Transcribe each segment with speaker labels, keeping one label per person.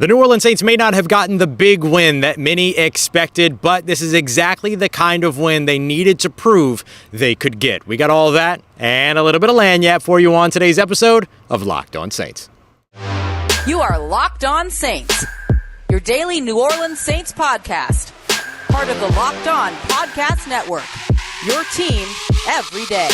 Speaker 1: The New Orleans Saints may not have gotten the big win that many expected, but this is exactly the kind of win they needed to prove they could get. We got all that and a little bit of lagniappe for you on today's episode of Locked On Saints.
Speaker 2: You are Locked On Saints, your daily New Orleans Saints podcast. Part of the Locked On Podcast Network, your team every day.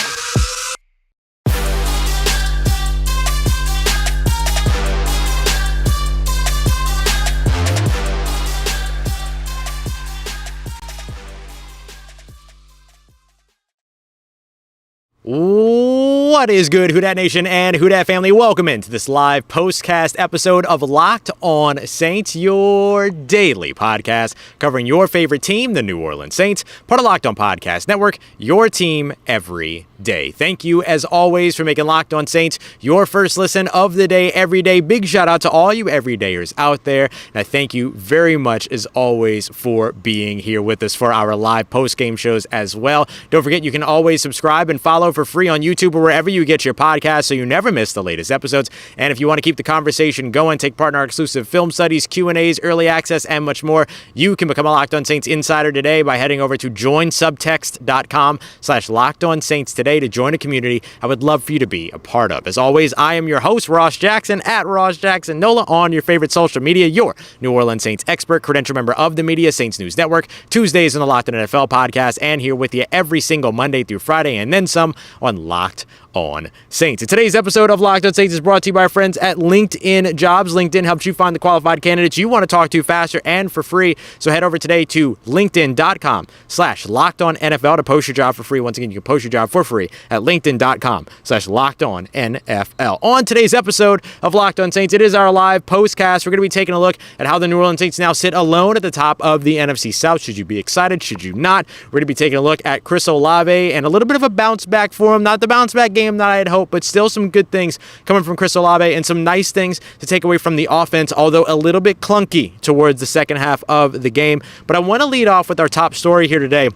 Speaker 1: What is good, Who Dat Nation and Who Dat family? Welcome into this live postcast episode of Locked On Saints, your daily podcast covering your favorite team, the New Orleans Saints, part of Locked On Podcast Network, your team every day. Thank you, as always, for making Locked On Saints your first listen of the day, every day. Big shout out to all you everydayers out there. And I thank you very much, as always, for being here with us for our live post-game shows as well. Don't forget, you can always subscribe and follow for free on YouTube or wherever you get your podcasts so you never miss the latest episodes. And if you want to keep the conversation going, take part in our exclusive film studies, Q&As, early access, and much more, you can become a Locked On Saints insider today by heading over to joinsubtext.com/LockedOnSaints today to join a community I would love for you to be a part of. As always, I am your host, Ross Jackson, at Ross Jackson Nola on your favorite social media, your New Orleans Saints expert, credential member of the media, Saints News Network, Tuesdays on the Locked On NFL podcast, and here with you every single Monday through Friday, and then some on Locked On Saints. And today's episode of Locked On Saints is brought to you by our friends at LinkedIn Jobs. LinkedIn helps you find the qualified candidates you want to talk to faster and for free. So head over today to linkedin.com/LockedOnNFL to post your job for free. Once again, you can post your job for free at linkedin.com/LockedOnNFL. On today's episode of Locked On Saints, it is our live postcast. We're going to be taking a look at how the New Orleans Saints now sit alone at the top of the NFC South. Should you be excited? Should you not? We're going to be taking a look at Chris Olave and a little bit of a bounce back for him. Not the bounce back game that I had hoped, but still some good things coming from Chris Olave and some nice things to take away from the offense, although a little bit clunky towards the second half of the game. But I want to lead off with our top story here today,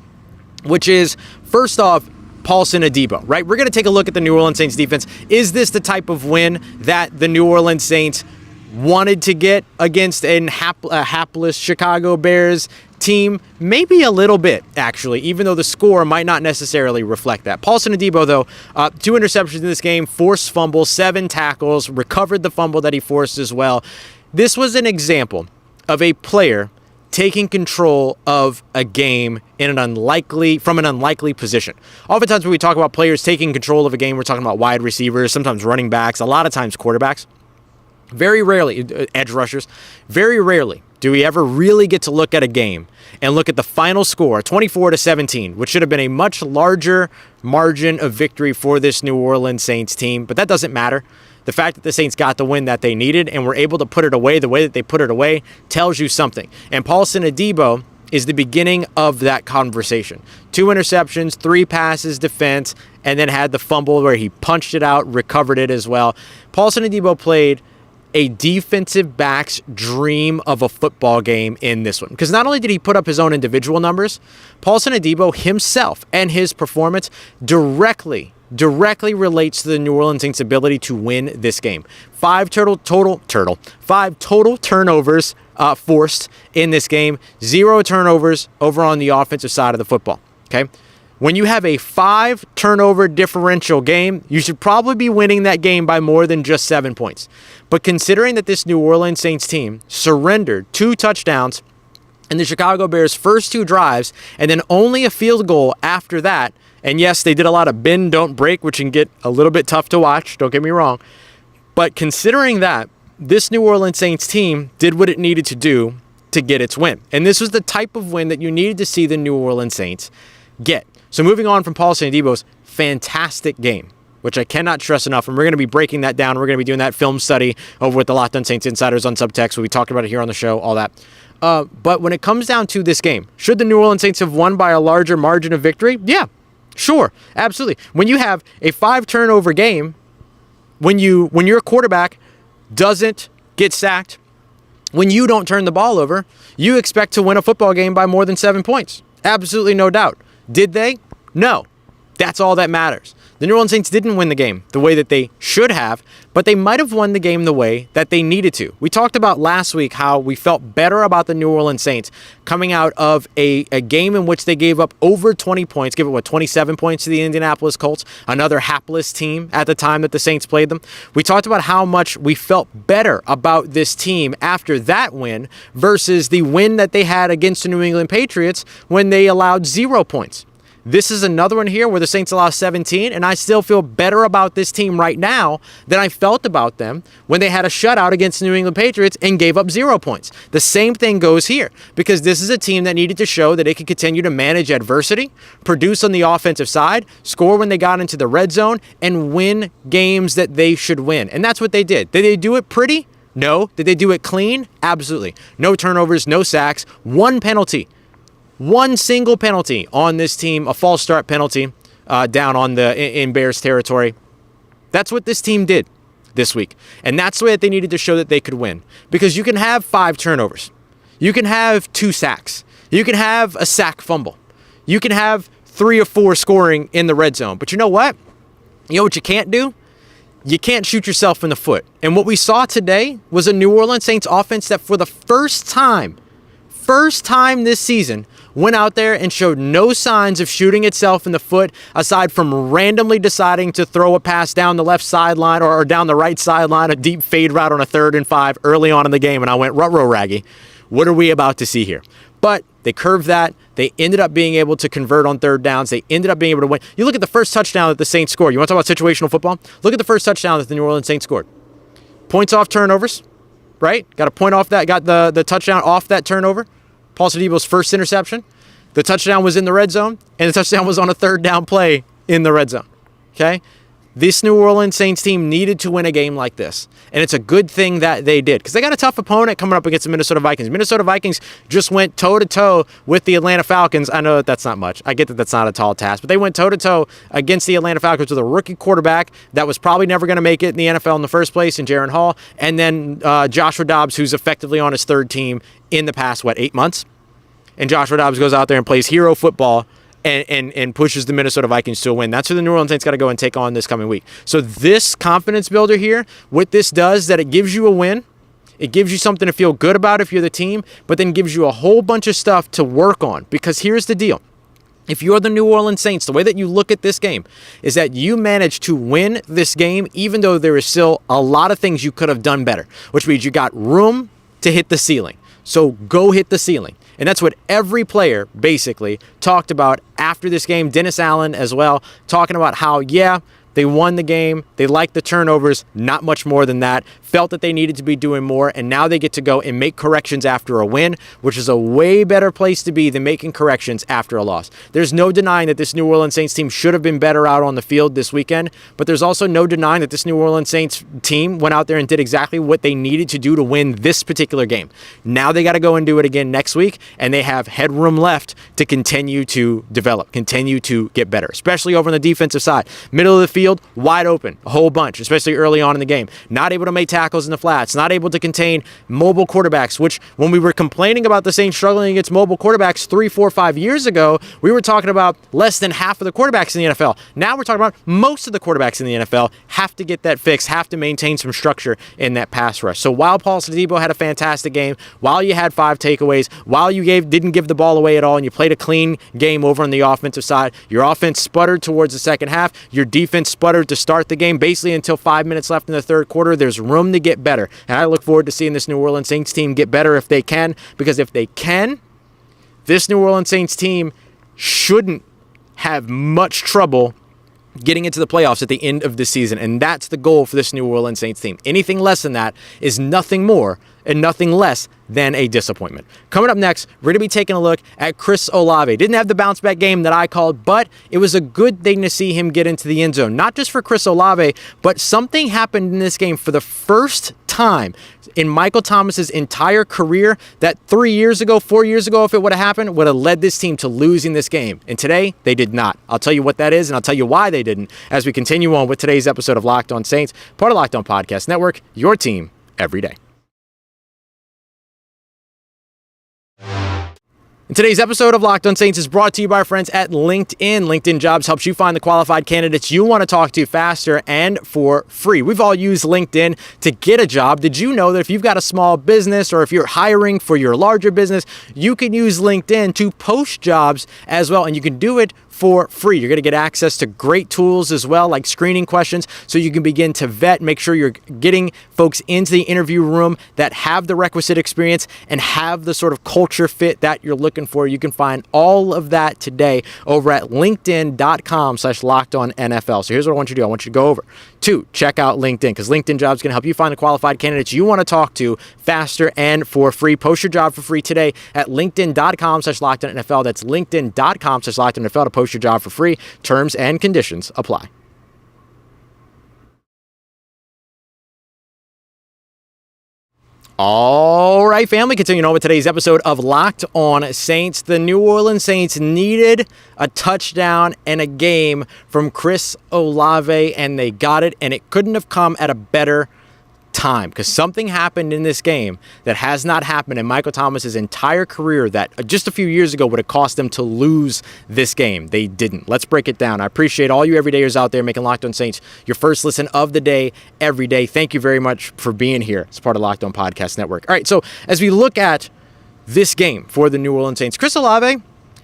Speaker 1: which is, first off, Paulson Adebo, right? We're going to take a look at the New Orleans Saints defense. Is this the type of win that the New Orleans Saints wanted to get against a hapless Chicago Bears team? Maybe a little bit, actually, even though the score might not necessarily reflect that. Paulson Adebo, though, 2 interceptions in this game, forced fumble, 7 tackles, recovered the fumble that he forced as well. This was an example of a player taking control of a game from an unlikely position. Oftentimes when we talk about players taking control of a game, we're talking about wide receivers, sometimes running backs, a lot of times quarterbacks. Very rarely, edge rushers, very rarely do we ever really get to look at a game and look at the final score, 24-17, which should have been a much larger margin of victory for this New Orleans Saints team, but that doesn't matter. The fact that the Saints got the win that they needed and were able to put it away the way that they put it away tells you something. And Paulson Adebo is the beginning of that conversation. 2 interceptions, 3 passes defense, and then had the fumble where he punched it out, recovered it as well. Paulson Adebo played a defensive back's dream of a football game in this one. Because not only did he put up his own individual numbers, Paulson Adebo himself and his performance directly relates to the New Orleans Saints' ability to win this game. 5 total turnovers forced in this game. 0 turnovers over on the offensive side of the football. Okay? When you have a 5 turnover differential game, you should probably be winning that game by more than just 7 points. But considering that this New Orleans Saints team surrendered 2 touchdowns in the Chicago Bears' first 2 drives, and then only a field goal after that, and yes, they did a lot of bend, don't break, which can get a little bit tough to watch, don't get me wrong. But considering that, this New Orleans Saints team did what it needed to do to get its win. And this was the type of win that you needed to see the New Orleans Saints get. So moving on from Paulson Adebo's fantastic game, which I cannot stress enough, and we're going to be breaking that down. We're going to be doing that film study over with the Locked On Saints Insiders on Subtext. We talked about it here on the show, all that. But when it comes down to this game, should the New Orleans Saints have won by a larger margin of victory? Yeah, sure, absolutely. When you have a 5 turnover game, when your quarterback doesn't get sacked, when you don't turn the ball over, you expect to win a football game by more than 7 points. Absolutely no doubt. Did they? No. That's all that matters. The New Orleans Saints didn't win the game the way that they should have, but they might have won the game the way that they needed to. We talked about last week how we felt better about the New Orleans Saints coming out of a game in which they gave up over 20 points, gave it, 27 points to the Indianapolis Colts, another hapless team at the time that the Saints played them. We talked about how much we felt better about this team after that win versus the win that they had against the New England Patriots when they allowed 0 points. This is another one here where the Saints allow 17, and I still feel better about this team right now than I felt about them when they had a shutout against the New England Patriots and gave up 0 points. The same thing goes here, because this is a team that needed to show that it could continue to manage adversity, produce on the offensive side, score when they got into the red zone, and win games that they should win. And that's what they did. Did they do it pretty? No. Did they do it clean? Absolutely. No turnovers, no sacks, one penalty. One single penalty on this team, a false start penalty down in Bears territory. That's what this team did this week. And that's the way that they needed to show that they could win. Because you can have 5 turnovers. You can have 2 sacks. You can have a sack fumble. You can have 3 or 4 scoring in the red zone. But you know what? You know what you can't do? You can't shoot yourself in the foot. And what we saw today was a New Orleans Saints offense that for the first time this season, went out there and showed no signs of shooting itself in the foot aside from randomly deciding to throw a pass down the left sideline or down the right sideline, a deep fade route on a 3rd and 5 early on in the game. And I went, ruh-roh, Raggy. What are we about to see here? But they curved that. They ended up being able to convert on 3rd downs. They ended up being able to win. You look at the first touchdown that the Saints scored. You want to talk about situational football? Look at the first touchdown that the New Orleans Saints scored. Points off turnovers, right? Got a point off that. Got the touchdown off that turnover. Paulson Adebo's first interception. The touchdown was in the red zone, and the touchdown was on a 3rd down play in the red zone. Okay? This New Orleans Saints team needed to win a game like this, and it's a good thing that they did because they got a tough opponent coming up against the Minnesota Vikings. Minnesota Vikings just went toe-to-toe with the Atlanta Falcons. I know that that's not much. I get that that's not a tall task, but they went toe-to-toe against the Atlanta Falcons with a rookie quarterback that was probably never going to make it in the NFL in the first place in Jaron Hall, and then Joshua Dobbs, who's effectively on his 3rd team in the past, 8 months? And Joshua Dobbs goes out there and plays hero football and pushes the Minnesota Vikings to a win. That's who the New Orleans Saints got to go and take on this coming week. So this confidence builder here, what this does, that it gives you a win. It gives you something to feel good about if you're the team, but then gives you a whole bunch of stuff to work on. Because here's the deal. If you're the New Orleans Saints, the way that you look at this game is that you managed to win this game, even though there is still a lot of things you could have done better, which means you got room to hit the ceiling. So go hit the ceiling. And that's what every player basically talked about after this game. Dennis Allen as well, talking about how, yeah, they won the game. They liked the turnovers, not much more than that. Felt that they needed to be doing more, and now they get to go and make corrections after a win, which is a way better place to be than making corrections after a loss. There's no denying that this New Orleans Saints team should have been better out on the field this weekend, but there's also no denying that this New Orleans Saints team went out there and did exactly what they needed to do to win this particular game. Now they got to go and do it again next week, and they have headroom left to continue to develop, continue to get better, especially over on the defensive side. Middle of the field, wide open, a whole bunch, especially early on in the game. Not able to make tackles in the flats, not able to contain mobile quarterbacks, which when we were complaining about the Saints struggling against mobile quarterbacks 3, 4, 5 years ago, we were talking about less than half of the quarterbacks in the NFL. Now we're talking about most of the quarterbacks in the NFL have to get that fixed, have to maintain some structure in that pass rush. So while Paulson Adebo had a fantastic game, while you had 5 takeaways, while you didn't give the ball away at all, and you played a clean game over on the offensive side, your offense sputtered towards the second half, your defense sputtered to start the game basically until 5 minutes left in the third quarter. There's room to get better, and I look forward to seeing this New Orleans Saints team get better if they can, because if they can, this New Orleans Saints team shouldn't have much trouble getting into the playoffs at the end of the season, and that's the goal for this New Orleans Saints team. Anything less than that is nothing more and nothing less than a disappointment. Coming up next, we're going to be taking a look at Chris Olave. Didn't have the bounce back game that I called, but it was a good thing to see him get into the end zone. Not just for Chris Olave, but something happened in this game for the first time in Michael Thomas's entire career that 3 years ago, 4 years ago, if it would have happened, would have led this team to losing this game. And today, they did not. I'll tell you what that is, and I'll tell you why they didn't as we continue on with today's episode of Locked On Saints, part of Locked On Podcast Network, your team every day. And today's episode of Locked On Saints is brought to you by our friends at LinkedIn. LinkedIn Jobs helps you find the qualified candidates you want to talk to faster and for free. We've all used LinkedIn to get a job. Did you know that if you've got a small business or if you're hiring for your larger business, you can use LinkedIn to post jobs as well, and you can do it for free. You're going to get access to great tools as well, like screening questions, so you can begin to vet, make sure you're getting folks into the interview room that have the requisite experience and have the sort of culture fit that you're looking for. You can find all of that today over at linkedin.com/lockedonnfl. So here's what I want you to do. I want you to go over to check out LinkedIn, because LinkedIn Jobs is going to help you find the qualified candidates you want to talk to faster and for free. Post your job for free today at linkedin.com/lockedonnfl. That's linkedin.com/lockedonnfl to post your job for free. Terms and conditions apply. All right, family, continuing on with today's episode of Locked On Saints. The New Orleans Saints needed a touchdown and a game from Chris Olave, and they got it, and it couldn't have come at a better time, because something happened in this game that has not happened in Michael Thomas's entire career that just a few years ago would have cost them to lose this game. They didn't. Let's break it down. I appreciate all you everydayers out there making Locked On Saints your first listen of the day every day. Thank you very much for being here as part of Locked On Podcast Network. All right, so as we look at this game for the New Orleans Saints, Chris Olave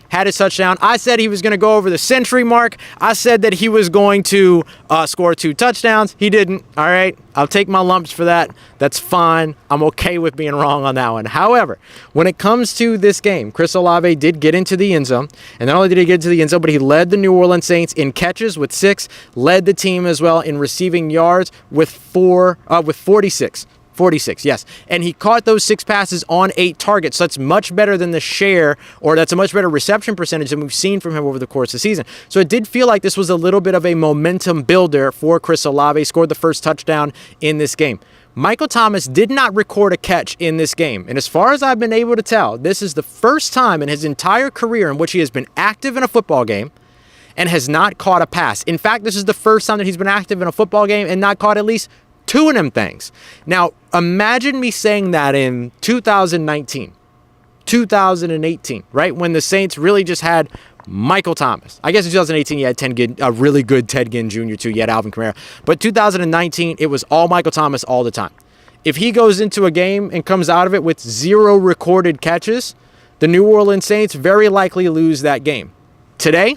Speaker 1: had his touchdown. I said he was going to go over the century mark. I said that he was going to score 2 touchdowns. He didn't. All right. I'll take my lumps for that. That's fine. I'm okay with being wrong on that one. However, when it comes to this game, Chris Olave did get into the end zone. And not only did he get into the end zone, but he led the New Orleans Saints in catches with 6, led the team as well in receiving yards with 46. 46, yes. And he caught those 6 passes on 8 targets. So that's much better than the share, or that's a much better reception percentage than we've seen from him over the course of the season. So it did feel like this was a little bit of a momentum builder for Chris Olave. Scored the first touchdown in this game. Michael Thomas did not record a catch in this game. And as far as I've been able to tell, this is the first time in his entire career in which he has been active in a football game and has not caught a pass. In fact, this is the first time that he's been active in a football game and not caught at least 2 of them things. Now, imagine me saying that in 2019, 2018, right? When the Saints really just had Michael Thomas. I guess in 2018, you had a really good Ted Ginn Jr. too. You had Alvin Kamara. But 2019, it was all Michael Thomas all the time. If he goes into a game and comes out of it with 0 recorded catches, the New Orleans Saints very likely lose that game. Today,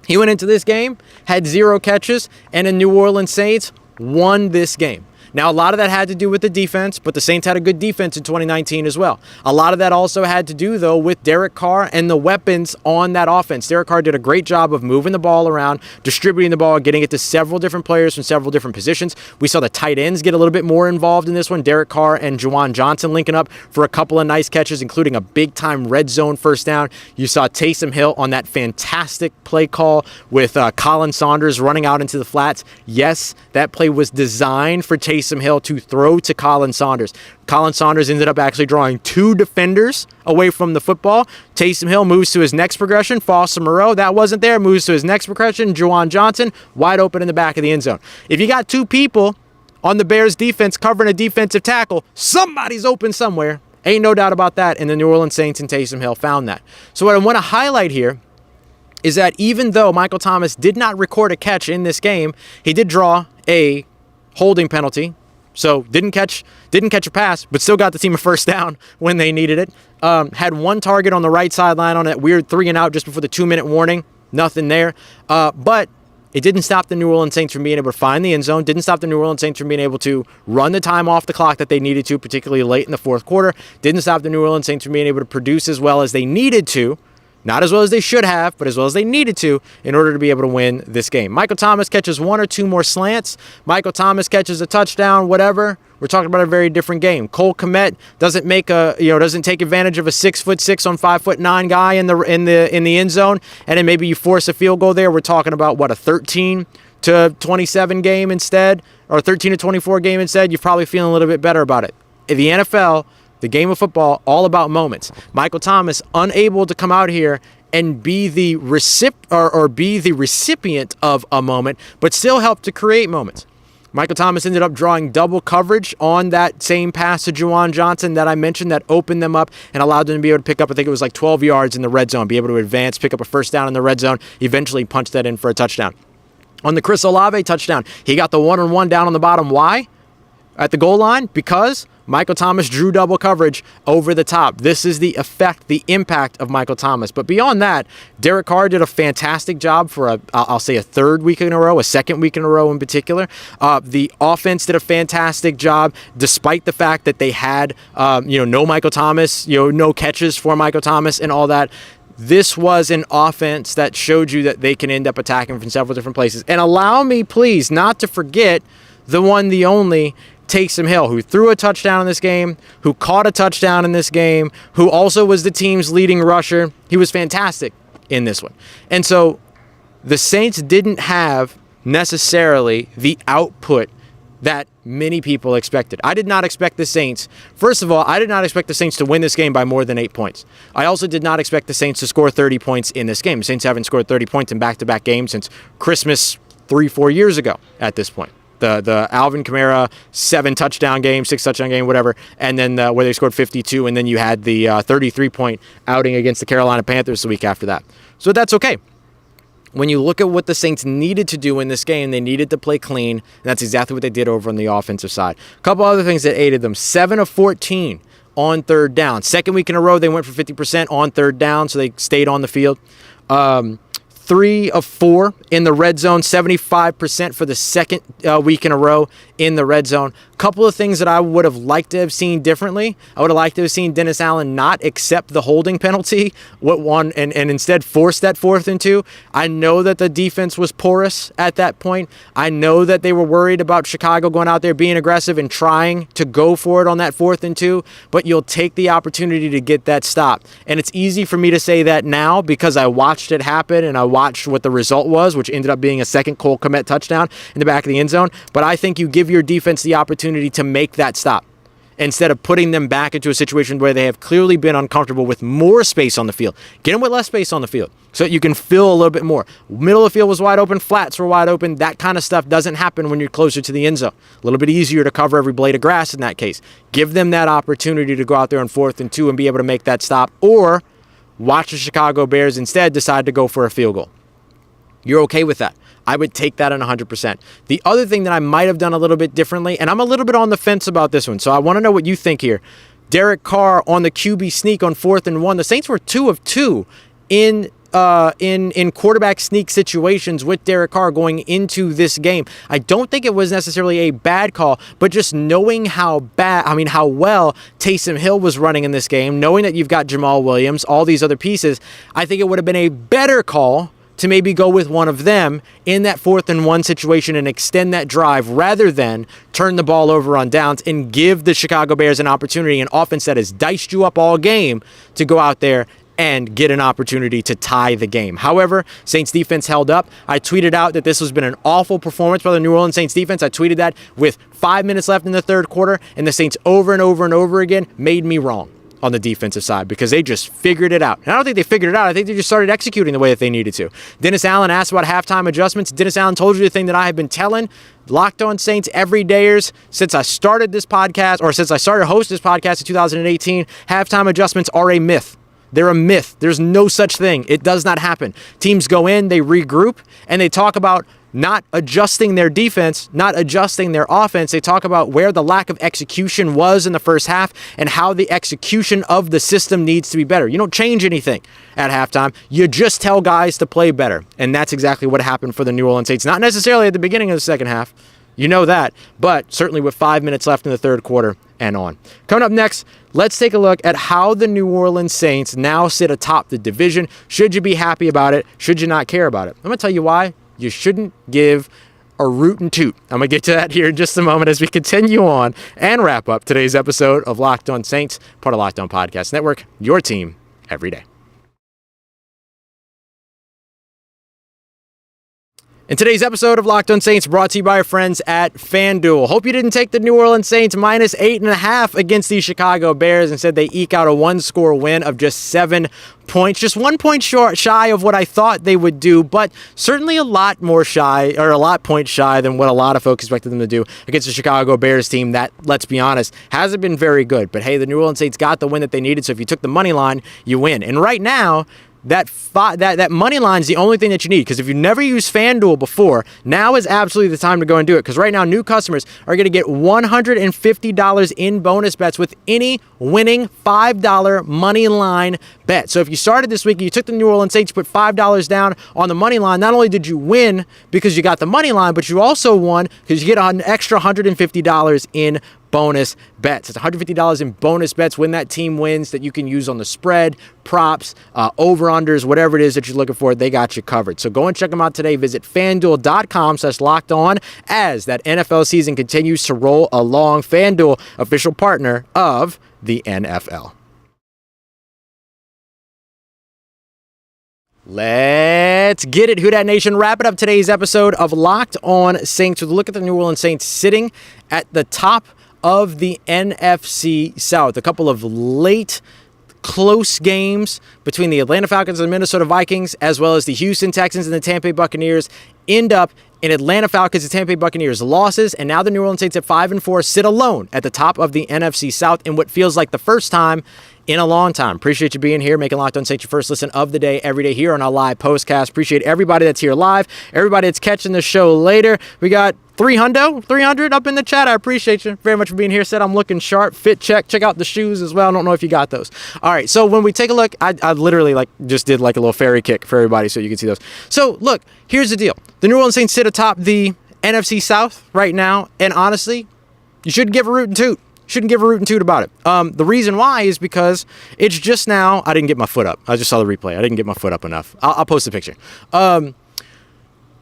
Speaker 1: he went into this game, had 0 catches, and the New Orleans Saints won this game. Now, a lot of that had to do with the defense, but the Saints had a good defense in 2019 as well. A lot of that also had to do, though, with Derek Carr and the weapons on that offense. Derek Carr did a great job of moving the ball around, distributing the ball, getting it to several different players from several different positions. We saw the tight ends get a little bit more involved in this one. Derek Carr and Juwan Johnson linking up for a couple of nice catches, including a big-time red zone first down. You saw Taysom Hill on that fantastic play call with Colin Saunders running out into the flats. Yes, that play was designed for Taysom Hill to throw to Colin Saunders. Colin Saunders ended up actually drawing 2 defenders away from the football. Taysom Hill moves to his next progression. Foster Moreau, that wasn't there, moves to his next progression. Juwan Johnson, wide open in the back of the end zone. If you got 2 people on the Bears defense covering a defensive tackle, somebody's open somewhere. Ain't no doubt about that, and the New Orleans Saints and Taysom Hill found that. So what I want to highlight here is that even though Michael Thomas did not record a catch in this game, he did draw a holding penalty. So didn't catch a pass, but still got the team a first down when they needed it. Had 1 target on the right sideline on that weird 3 and out just before the 2-minute warning. Nothing there. But it didn't stop the New Orleans Saints from being able to find the end zone. Didn't stop the New Orleans Saints from being able to run the time off the clock that they needed to, particularly late in the fourth quarter. Didn't stop the New Orleans Saints from being able to produce as well as they needed to. Not as well as they should have, but as well as they needed to in order to be able to win this game. Michael Thomas catches 1 or 2 more slants. Michael Thomas catches a touchdown, whatever. We're talking about a very different game. Cole Kmet doesn't take advantage of a 6'6" on 5'9" guy in the end zone, and then maybe you force a field goal there. We're talking about a 13-27 game instead, or 13-24 game instead. You're probably feeling a little bit better about it. In the NFL, the game of football, all about moments. Michael Thomas unable to come out here and be the recipient of a moment, but still help to create moments. Michael Thomas ended up drawing double coverage on that same pass to Juwan Johnson that I mentioned that opened them up and allowed them to be able to pick up, I think it was like 12 yards in the red zone, be able to advance, pick up a first down in the red zone, eventually punch that in for a touchdown. On the Chris Olave touchdown, he got the one-on-one down on the bottom. Why? At the goal line? Because Michael Thomas drew double coverage over the top. This is the effect, the impact of Michael Thomas. But beyond that, Derek Carr did a fantastic job for I'll say a third week in a row, a second week in a row in particular. The offense did a fantastic job, despite the fact that they had, no Michael Thomas, no catches for Michael Thomas and all that. This was an offense that showed you that they can end up attacking from several different places. And allow me, please, not to forget the one, the only, Taysom Hill, who threw a touchdown in this game, who caught a touchdown in this game, who also was the team's leading rusher. He was fantastic in this one. And so the Saints didn't have necessarily the output that many people expected. I did not expect the Saints. First of all, I did not expect the Saints to win this game by more than 8 points. I also did not expect the Saints to score 30 points in this game. The Saints haven't scored 30 points in back-to-back games since Christmas 3-4 years ago at this point. The Alvin Kamara 6 touchdown game, whatever, and then where they scored 52, and then you had the 33-point outing against the Carolina Panthers the week after that. So that's okay. When you look at what the Saints needed to do in this game, they needed to play clean, and that's exactly what they did over on the offensive side. A couple other things that aided them. 7 of 14 on third down. Second week in a row, they went for 50% on third down, so they stayed on the field. 3 of 4 in the red zone, 75% for the second week in a row in the red zone. Couple of things that I would have liked to have seen differently. I would have liked to have seen Dennis Allen not accept the holding penalty and instead force that 4th and 2. I know that the defense was porous at that point. I know that they were worried about Chicago going out there being aggressive and trying to go for it on that 4th and 2, but you'll take the opportunity to get that stop. And it's easy for me to say that now because I watched it happen and I watched what the result was, which ended up being a second Cole Kmet touchdown in the back of the end zone. But I think you give your defense the opportunity to make that stop instead of putting them back into a situation where they have clearly been uncomfortable with more space on the field. Get them with less space on the field so that you can fill a little bit more. Middle of the field was wide open, flats were wide open. That kind of stuff doesn't happen when you're closer to the end zone. A little bit easier to cover every blade of grass in that case. Give them that opportunity to go out there on 4th and 2 and be able to make that stop, or watch the Chicago Bears instead decide to go for a field goal. You're okay with that. I would take that on 100%. The other thing that I might have done a little bit differently, and I'm a little bit on the fence about this one, so I want to know what you think here. Derek Carr on the QB sneak on 4th and 1. The Saints were 2 of 2 in quarterback sneak situations with Derek Carr going into this game. I don't think it was necessarily a bad call, but just knowing how well Taysom Hill was running in this game, knowing that you've got Jamal Williams, all these other pieces, I think it would have been a better call to maybe go with one of them in that 4th and 1 situation and extend that drive rather than turn the ball over on downs and give the Chicago Bears an opportunity, an offense that has diced you up all game, to go out there and get an opportunity to tie the game. However, Saints defense held up. I tweeted out that this has been an awful performance by the New Orleans Saints defense. I tweeted that with 5 minutes left in the third quarter, and the Saints over and over and over again made me wrong on the defensive side because they just figured it out. And I don't think they figured it out. I think they just started executing the way that they needed to. Dennis Allen asked about halftime adjustments. Dennis Allen told you the thing that I have been telling Locked On Saints everydayers since I started this podcast, or since I started hosting this podcast in 2018. Halftime adjustments are a myth. They're a myth. There's no such thing. It does not happen. Teams go in, they regroup, and they talk about not adjusting their defense, not adjusting their offense. They talk about where the lack of execution was in the first half and how the execution of the system needs to be better. You don't change anything at halftime. You just tell guys to play better. And that's exactly what happened for the New Orleans Saints. Not necessarily at the beginning of the second half. You know that. But certainly with 5 minutes left in the third quarter and on. Coming up next, let's take a look at how the New Orleans Saints now sit atop the division. Should you be happy about it? Should you not care about it? I'm going to tell you why. You shouldn't give a root and toot. I'm going to get to that here in just a moment as we continue on and wrap up today's episode of Locked On Saints, part of Locked On Podcast Network, your team every day. In today's episode of Locked On Saints, brought to you by our friends at FanDuel. Hope you didn't take the New Orleans Saints minus 8.5 against the Chicago Bears. Instead, they eke out a one-score win of just 7 points. Just 1 point shy of what I thought they would do, but certainly a lot point shy than what a lot of folks expected them to do against the Chicago Bears team that, let's be honest, hasn't been very good. But hey, the New Orleans Saints got the win that they needed, so if you took the money line, you win. And right now, that money line is the only thing that you need, because if you've never used FanDuel before, now is absolutely the time to go and do it, because right now new customers are going to get $150 in bonus bets with any winning $5 money line bet. So if you started this week and you took the New Orleans Saints, you put $5 down on the money line, not only did you win because you got the money line, but you also won because you get an extra $150 in bonus bets. It's $150 in bonus bets when that team wins that you can use on the spread, props, over-unders, whatever it is that you're looking for, they got you covered. So go and check them out today. Visit FanDuel.com/lockedon as that NFL season continues to roll along. FanDuel, official partner of the NFL. Let's get it, Who Dat Nation. Wrapping up today's episode of Locked On Saints with a look at the New Orleans Saints sitting at the top of the NFC South. A couple of late close games between the Atlanta Falcons and the Minnesota Vikings, as well as the Houston Texans and the Tampa Bay Buccaneers, end up in Atlanta Falcons and Tampa Bay Buccaneers losses, and now the New Orleans Saints at 5-4 sit alone at the top of the NFC South in what feels like the first time in a long time. Appreciate you being here, making Locked On Saints your first listen of the day, every day here on our live postcast. Appreciate everybody that's here live, everybody that's catching the show later. We got 300 up in the chat. I appreciate you very much for being here. Said I'm looking sharp. Fit check. Check out the shoes as well. I don't know if you got those. All right, so when we take a look, I literally just did a little fairy kick for everybody so you can see those. So look, here's the deal. The New Orleans Saints sit atop the NFC South right now, and honestly, you shouldn't give a root and toot. Shouldn't give a root and toot about it. The reason why is because it's just now. I didn't get my foot up. I just saw the replay. I didn't get my foot up enough. I'll post a picture.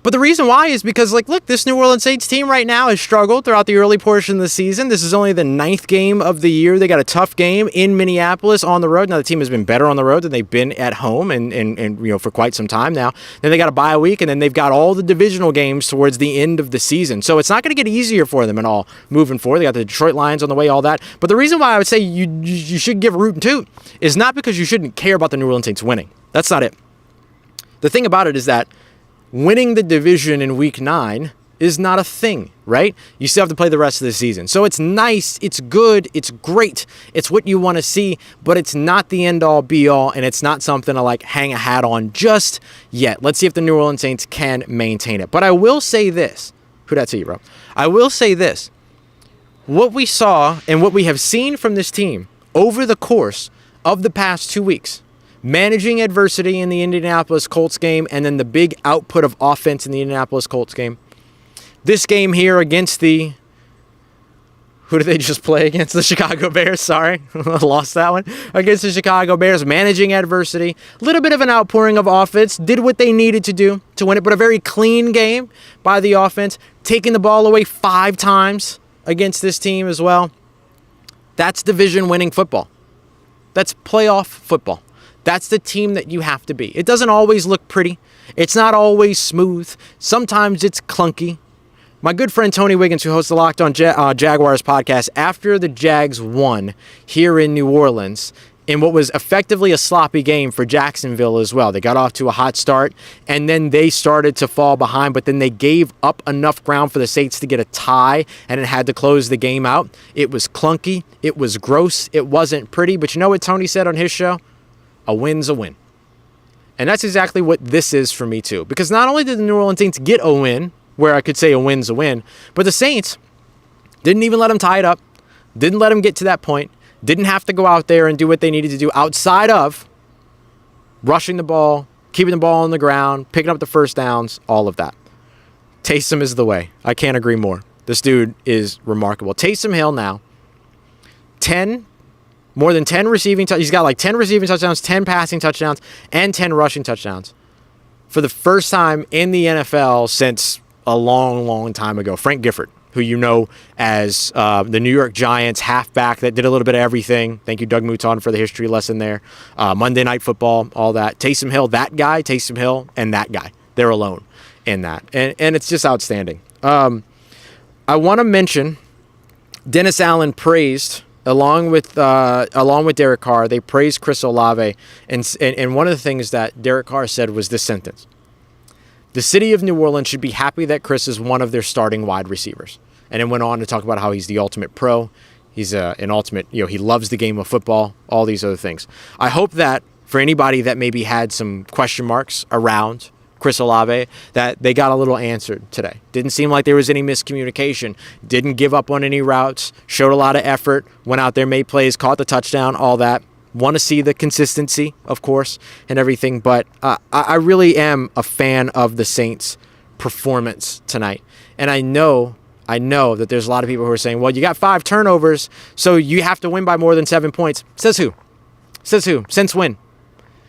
Speaker 1: But the reason why is because, look, this New Orleans Saints team right now has struggled throughout the early portion of the season. This is only the 9th game of the year. They got a tough game in Minneapolis on the road. Now, the team has been better on the road than they've been at home and for quite some time now. Then they got a bye week, and then they've got all the divisional games towards the end of the season. So it's not going to get easier for them at all moving forward. They got the Detroit Lions on the way, all that. But the reason why I would say you should give a root and toot is not because you shouldn't care about the New Orleans Saints winning. That's not it. The thing about it is that winning the division in week 9 is not a thing, right? You still have to play the rest of the season. So it's nice, it's good, it's great, it's what you want to see, but it's not the end-all, be-all, and it's not something to hang a hat on just yet. Let's see if the New Orleans Saints can maintain it. But I will say this. Who dat to you, bro? I will say this. What we saw and what we have seen from this team over the course of the past 2 weeks, managing adversity in the Indianapolis Colts game, and then the big output of offense in the Indianapolis Colts game. This game here against who did they just play against? The Chicago Bears, sorry. Lost that one. Against the Chicago Bears, managing adversity. A little bit of an outpouring of offense. Did what they needed to do to win it, but a very clean game by the offense. Taking the ball away 5 times against this team as well. That's division-winning football. That's playoff football. That's the team that you have to be. It doesn't always look pretty. It's not always smooth. Sometimes it's clunky. My good friend Tony Wiggins, who hosts the Locked On Jaguars podcast, after the Jags won here in New Orleans, in what was effectively a sloppy game for Jacksonville as well. They got off to a hot start, and then they started to fall behind, but then they gave up enough ground for the Saints to get a tie, and it had to close the game out. It was clunky. It was gross. It wasn't pretty. But you know what Tony said on his show? A win's a win. And that's exactly what this is for me too. Because not only did the New Orleans Saints get a win, where I could say a win's a win, but the Saints didn't even let them tie it up, didn't let them get to that point, didn't have to go out there and do what they needed to do outside of rushing the ball, keeping the ball on the ground, picking up the first downs, all of that. Taysom is the way. I can't agree more. This dude is remarkable. Taysom Hill now, more than 10 receiving touchdowns. He's got 10 receiving touchdowns, 10 passing touchdowns, and 10 rushing touchdowns for the first time in the NFL since a long, long time ago. Frank Gifford, who you know as the New York Giants halfback that did a little bit of everything. Thank you, Doug Mouton, for the history lesson there. Monday Night Football, all that. Taysom Hill, that guy, Taysom Hill, and that guy. They're alone. in that. And it's just outstanding. I want to mention Dennis Allen praised, along with Derek Carr, they praised Chris Olave. And one of the things that Derek Carr said was this sentence: the city of New Orleans should be happy that Chris is one of their starting wide receivers. And then went on to talk about how he's the ultimate pro. He's an ultimate, he loves the game of football, all these other things. I hope that for anybody that maybe had some question marks around Chris Olave, that they got a little answered today. Didn't seem like there was any miscommunication. Didn't give up on any routes. Showed a lot of effort. Went out there, made plays, caught the touchdown, all that. Want to see the consistency, of course, and everything. But I really am a fan of the Saints' performance tonight. And I know that there's a lot of people who are saying, well, you got 5 turnovers, so you have to win by more than 7 points. Says who? Since when?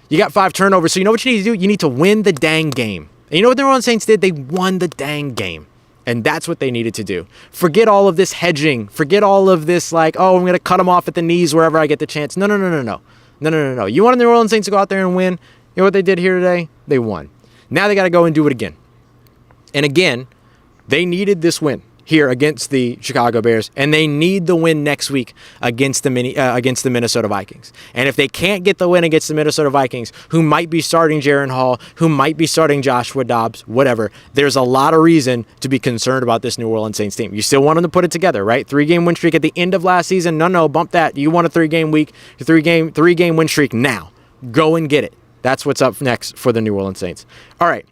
Speaker 1: You got 5 turnovers, so you know what you need to do? You need to win the dang game. And you know what the New Orleans Saints did? They won the dang game. And that's what they needed to do. Forget all of this hedging. Forget all of this I'm going to cut them off at the knees wherever I get the chance. No. You want the New Orleans Saints to go out there and win? You know what they did here today? They won. Now they got to go and do it again. And again, they needed this win here against the Chicago Bears, and they need the win next week against the Minnesota Vikings. And if they can't get the win against the Minnesota Vikings, who might be starting Jaron Hall, who might be starting Joshua Dobbs, whatever, there's a lot of reason to be concerned about this New Orleans Saints team. You still want them to put it together, right? 3-game win streak at the end of last season. No, bump that. You want a 3-game week, three-game win streak now. Go and get it. That's what's up next for the New Orleans Saints. All right,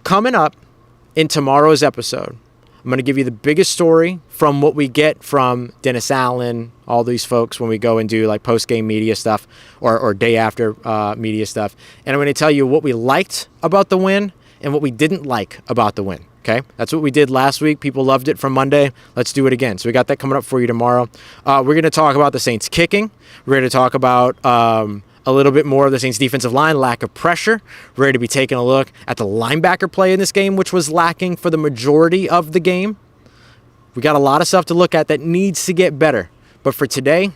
Speaker 1: coming up in tomorrow's episode, I'm going to give you the biggest story from what we get from Dennis Allen, all these folks when we go and do post-game media stuff or day after media stuff. And I'm going to tell you what we liked about the win and what we didn't like about the win. Okay? That's what we did last week. People loved it from Monday. Let's do it again. So we got that coming up for you tomorrow. We're going to talk about the Saints kicking. We're going to talk about a little bit more of the Saints defensive line, lack of pressure. We're going to be taking a look at the linebacker play in this game, which was lacking for the majority of the game. We got a lot of stuff to look at that needs to get better. But for today,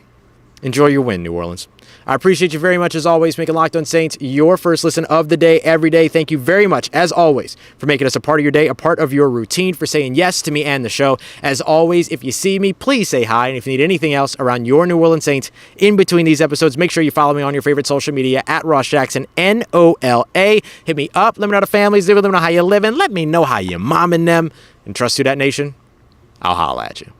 Speaker 1: enjoy your win, New Orleans. I appreciate you very much, as always, making Locked On Saints your first listen of the day every day. Thank you very much, as always, for making us a part of your day, a part of your routine, for saying yes to me and the show. As always, if you see me, please say hi. And if you need anything else around your New Orleans Saints in between these episodes, make sure you follow me on your favorite social media at Ross Jackson, NOLA. Hit me up. Let me know how the family's living. Let me know how you're living. Let me know how you're momming them. And trust Who Dat Nation, I'll holla at you.